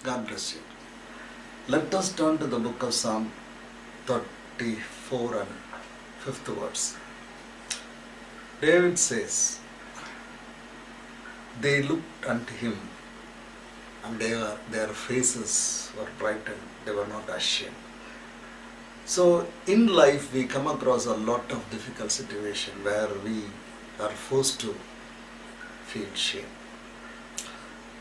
God bless you. Let us turn to the book of Psalm 34 and 5th verse. David says, they looked unto him and their faces were brightened, they were not ashamed. So in life we come across a lot of difficult situations where we are forced to feel shame.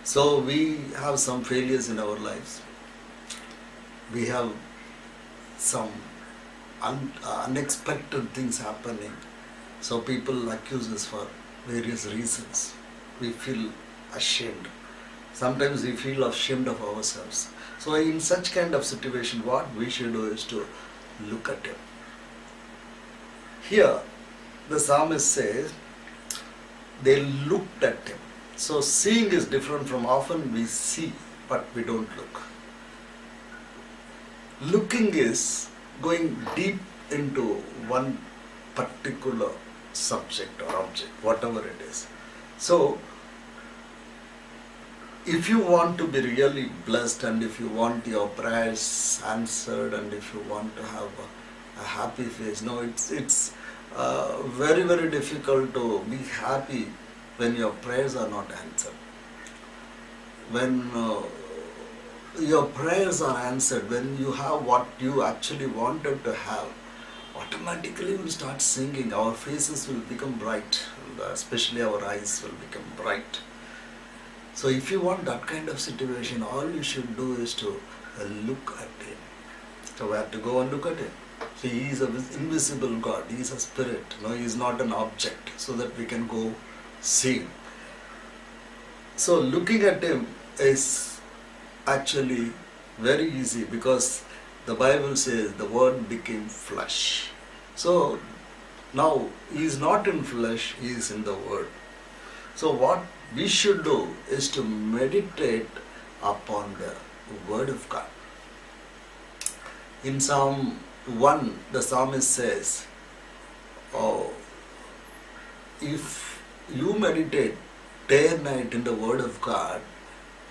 So we have some failures in our lives. We have some unexpected things happening. So people accuse us for various reasons. We feel ashamed. Sometimes we feel ashamed of ourselves. So in such kind of situation, what we should do is to look at him. Here, the psalmist says, they looked at him. So seeing is different from often we see, but we don't look. Looking is going deep into one particular subject or object, whatever it is. So, if you want to be really blessed and if you want your prayers answered and if you want to have a happy face, no, it's very, very difficult to be happy when your prayers are not answered. When your prayers are answered, when you have what you actually wanted to have, automatically we'll start singing. Our faces will become bright, and especially our eyes will become bright. So if you want that kind of situation, all you should do is to look at him. So we have to go and look at him. So he is an invisible God. He is a spirit. No, he is not an object, so that we can go see him. So looking at him is actually very easy because the Bible says the word became flesh. So now he is not in flesh, he is in the word. So what we should do is to meditate upon the word of God. In Psalm 1, the psalmist says, oh, if you meditate day and night in the word of God,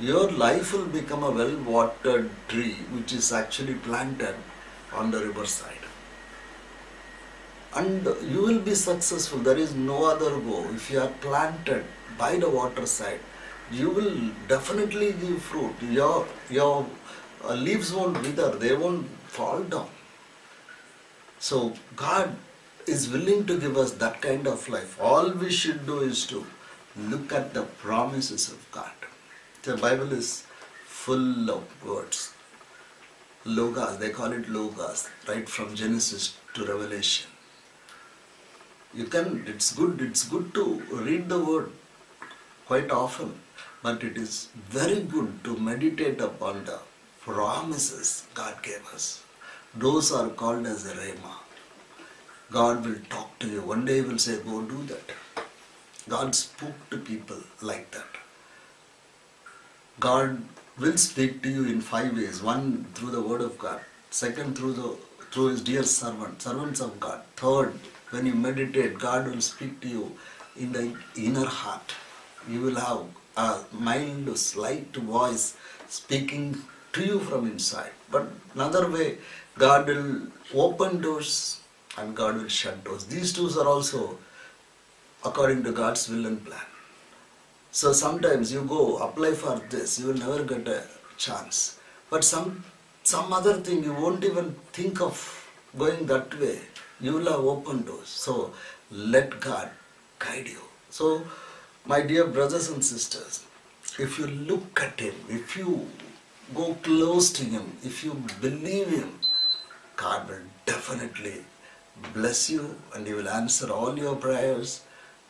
your life will become a well-watered tree which is actually planted on the riverside. And you will be successful. There is no other go. If you are planted by the waterside, you will definitely give fruit. Your leaves won't wither. They won't fall down. So God is willing to give us that kind of life. All we should do is to look at the promises of God. The Bible is full of words. Logos, they call it Logos, right from Genesis to Revelation. It's good to read the word quite often, but it is very good to meditate upon the promises God gave us. Those are called as a rhema. God will talk to you. One day He will say, go do that. God spoke to people like that. God will speak to you in 5 ways. One, through the word of God. Second, through His dear servants of God. Third, when you meditate, God will speak to you in the inner heart. You will have a mild, slight voice speaking to you from inside. But another way, God will open doors and God will shut doors. These two are also according to God's will and plan. So sometimes you go apply for this, you will never get a chance. But some other thing you won't even think of going that way. You will have open doors. So let God guide you. So my dear brothers and sisters, if you look at Him, if you go close to Him, if you believe Him, God will definitely bless you and He will answer all your prayers.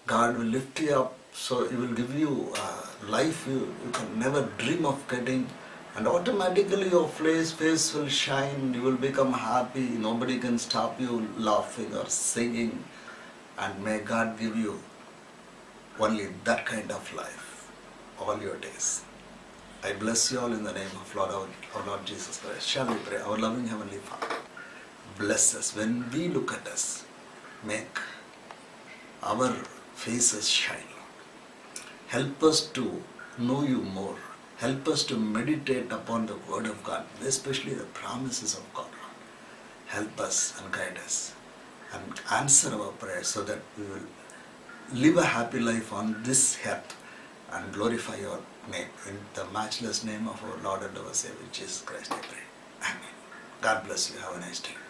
God will lift you up. So He will give you a life you can never dream of getting, and automatically your face will shine, you will become happy, nobody can stop you laughing or singing, and may God give you only that kind of life all your days. I bless you all in the name of our Lord Jesus Christ. Shall we pray? Our loving Heavenly Father, bless us when we look at us, make our faces shine. Help us to know you more. Help us to meditate upon the Word of God, especially the promises of God. Help us and guide us and answer our prayers so that we will live a happy life on this earth and glorify your name. In the matchless name of our Lord and our Savior, Jesus Christ, I pray. Amen. God bless you. Have a nice day.